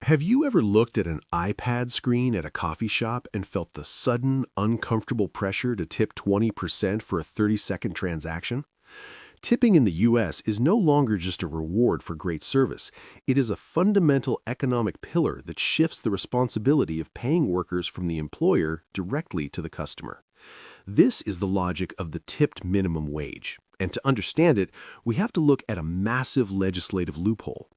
Have you ever looked at an iPad screen at a coffee shop and felt the sudden, uncomfortable pressure to tip 20% for a 30-second transaction? Tipping in the U.S. is no longer just a reward for great service. It is a fundamental economic pillar that shifts the responsibility of paying workers from the employer directly to the customer. This is the logic of the tipped minimum wage. And to understand it, we have to look at a massive legislative loophole.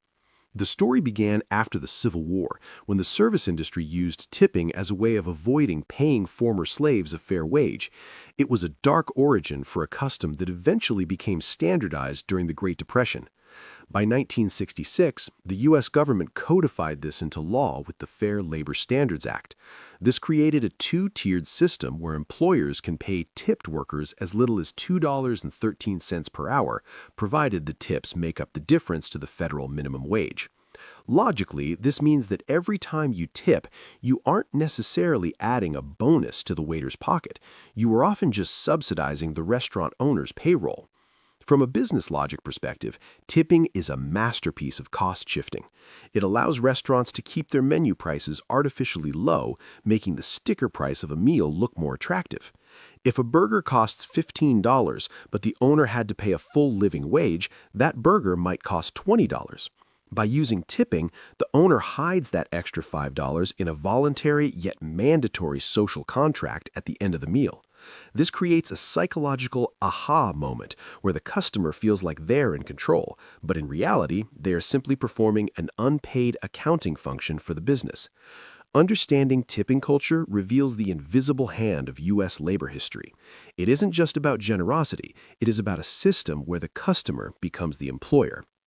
The story began after the Civil War, when the service industry used tipping as a way of avoiding paying former slaves a fair wage. It was a dark origin for a custom that eventually became standardized during the Great Depression. By 1966, the U.S. government codified this into law with the Fair Labor Standards Act. This created a two-tiered system where employers can pay tipped workers as little as $2.13 per hour, provided the tips make up the difference to the federal minimum wage. Logically, this means that every time you tip, you aren't necessarily adding a bonus to the waiter's pocket. You are often just subsidizing the restaurant owner's payroll. From a business logic perspective, tipping is a masterpiece of cost shifting. It allows restaurants to keep their menu prices artificially low, making the sticker price of a meal look more attractive. If a burger costs $15, but the owner had to pay a full living wage, that burger might cost $20. By using tipping, the owner hides that extra $5 in a voluntary yet mandatory social contract at the end of the meal. This creates a psychological aha moment where the customer feels like they're in control, but in reality, they are simply performing an unpaid accounting function for the business. Understanding tipping culture reveals the invisible hand of U.S. labor history. It isn't just about generosity, it is about a system where the customer becomes the employer.